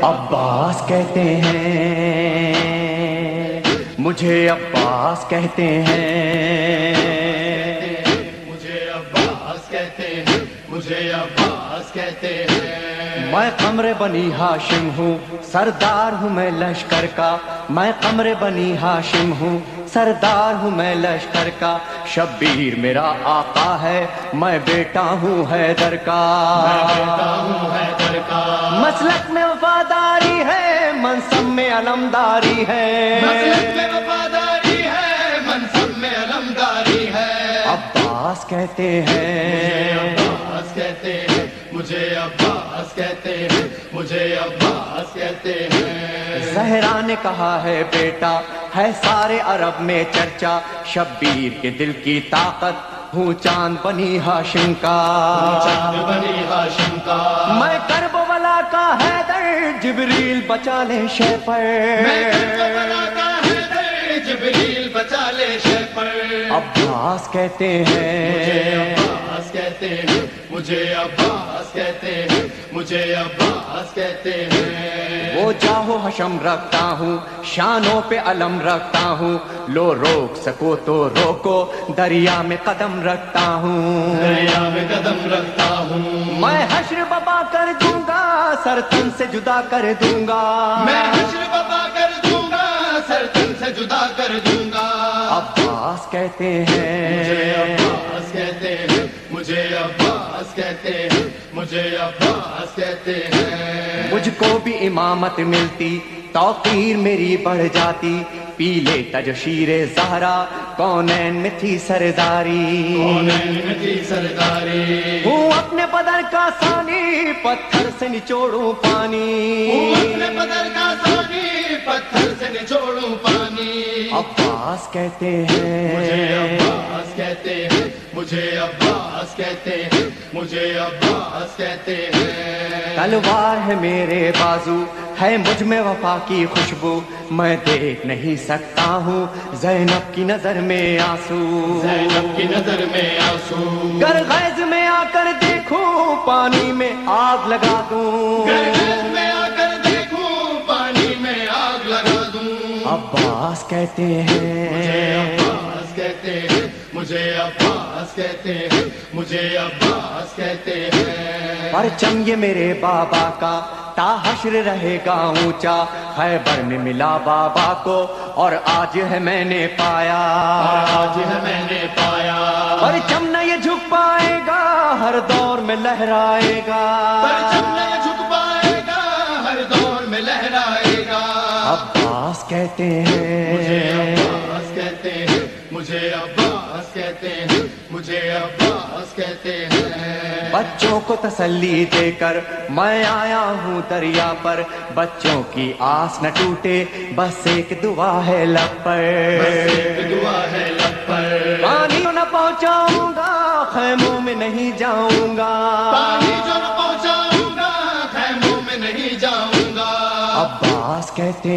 عباس کہتے ہیں، مجھے عباس کہتے ہیں، مجھے عباس کہتے ہیں، مجھے عباس کہتے ہیں۔ میں قمر بنی ہاشم ہوں، سردار ہوں میں لشکر کا، میں قمر بنی ہاشم ہوں، سردار ہوں میں لشکر کا، شبیر میرا آقا ہے، میں بیٹا ہوں حیدر کا، میں بیٹا ہوں حیدر کا، مسلک میں وفاداری ہے، منصب میں علمداری ہے، مسلک میں وفاداری ہے، منصب میں علمداری ہے۔ عباس کہتے ہیں، عباس کہتے ہیں، مجھے عباس کہتے ہیں، مجھے عباس کہتے ہیں۔ زہرا نے کہا ہے بیٹا ہے سارے عرب میں چرچا، شبیر کے دل کی طاقت ہوں چاند بنی ہاشم کا، چاند بنی ہاشم کا، میں کرب ولا کا حیدر، جبریل بچا لے شے پر، میں کربلا کا حیدر، جبریل بچا لے شے پر۔ عباس کہتے مجھے ہیں، عباس کہتے ہیں، مجھے عباس کہتے ہیں، مجھے عباس کہتے ہیں۔ وہ جاہو حشم رکھتا ہوں، شانوں پہ علم رکھتا ہوں، لو روک سکو تو روکو، دریا میں قدم رکھتا ہوں، دریا میں قدم رکھتا ہوں، میں حشر ببا کر دوں گا، سر تن سے جدا کر دوں گا، میں حشر بابا کر دوں گا، سر تن سے جدا کر دوں گا۔ عباس کہتے مجھے ہیں، عباس کہتے ہیں، مجھے عباس کہتے ہیں، مجھے عباس کہتے ہیں۔ مجھ کو بھی امامت ملتی، توقیر میری بڑھ جاتی، پیلے تج شیر زہرا، کونین میں تھی سرداری، کونین میں تھی سرداری، ہوں اپنے بدر کا ثانی، پتھر سے نچوڑوں پانی، اپنے بدر کا ثانی، پتھر سے نچوڑوں پانی۔ عباس کہتے مجھے ہیں، عباس کہتے ہیں، مجھے عباس کہتے ہیں، مجھے عباس کہتے ہیں۔ تلوار ہے میرے بازو، ہے مجھ میں وفا کی خوشبو، میں دیکھ نہیں سکتا ہوں زینب کی نظر میں آنسو، زینب کی نظر میں آنسو، گر غیظ میں آ کر دیکھوں پانی میں آگ لگا دوں، گرگز میں آ کر دیکھوں پانی میں آگ لگا دوں۔ عباس کہتے مجھے ہیں، عباس کہتے ہیں، مجھے عباس کہتے ہیں، مجھے عباس کہتے ہیں۔ پرچم یہ میرے بابا کا تا حشر رہے گا اونچا، خیبر میں ملا بابا کو اور آج ہے میں نے پایا، آج ہے میں نے پایا، پرچم نہ یہ جھک پائے گا، ہر دور میں لہرائے گا، پرچم نہیں جھک پائے گا، ہر دور میں لہرائے گا۔ عباس کہتے مجھے ہیں، عباس کہتے ہیں، مجھے عباس کہتے ہیں، مجھے عباس کہتے ہیں۔ بچوں کو تسلی دے کر میں آیا ہوں دریا پر، بچوں کی آس نہ ٹوٹے، بس ایک دعا ہے لب بس پر، ایک دعا ہے لب پر، پانی نہ پہنچاؤں گا، خیموں میں نہیں جاؤں گا، پانی جو نہ پہنچاؤں گا، خیموں میں نہیں جاؤں گا۔ عباس کہتے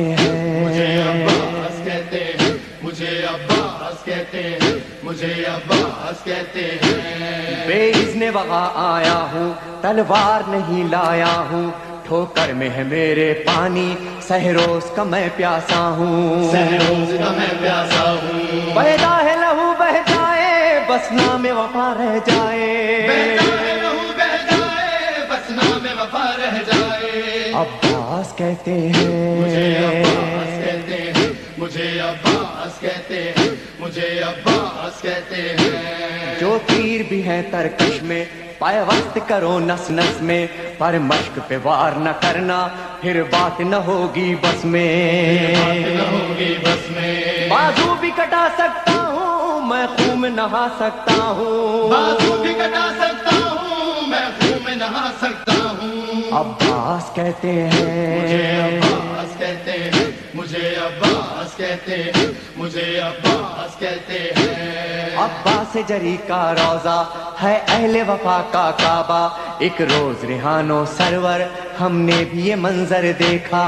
مجھے ہیں، عباس کہتے ہیں، مجھے عباس کہتے ہیں، مجھے عباس کہتے ہیں۔ بے اذن وغا آیا ہوں، تلوار نہیں لایا ہوں، ٹھوکر میں ہے میرے پانی، سہروز کا میں پیاسا ہوں، سہروز کا میں پیاسا ہوں، پیدا ہے لہو بہ جائے، بس نام وفا رہ جائے، بہتا ہے لہو بہ جائے، بس نام وفا رہ جائے۔ عباس کہتے مجھے عباس ہیں، کہتے ہیں، مجھے عباس کہتے ہیں، مجھے عباس کہتے ہیں۔ جو تیر بھی ہیں ترکش میں، پیوست کرو نس نس میں، پر مشق پہ وار نہ کرنا، پھر بات نہ ہوگی بس میں، بات نہ ہوگی بس میں، بازو بھی کٹا سکتا ہوں میں، خون میں نہا سکتا ہوں، بازو بھی کٹا سکتا ہوں میں، خون میں نہا سکتا ہوں۔ عباس کہتے مجھے ہیں، عباس کہتے ہیں، مجھے عباس کہتے ہیں، مجھے عباس کہتے ہیں۔ عباس جری کا روزہ ہے اہل وفا کا کعبہ، ایک روز ریحانو سرور ہم نے بھی یہ منظر دیکھا،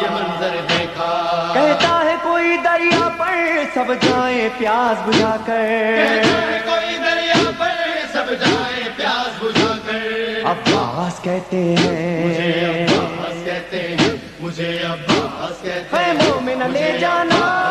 یہ منظر دیکھا، کہتا ہے کوئی دریا پر سب جائیں پیاس بجھا کر، کہتا ہے کوئی دریا پر سب جائے پیاس بجھا کر۔ عباس کہتے مجھے ہیں، عباس کہتے مجھے عباس کہتے اے ہیں مومن لے جانا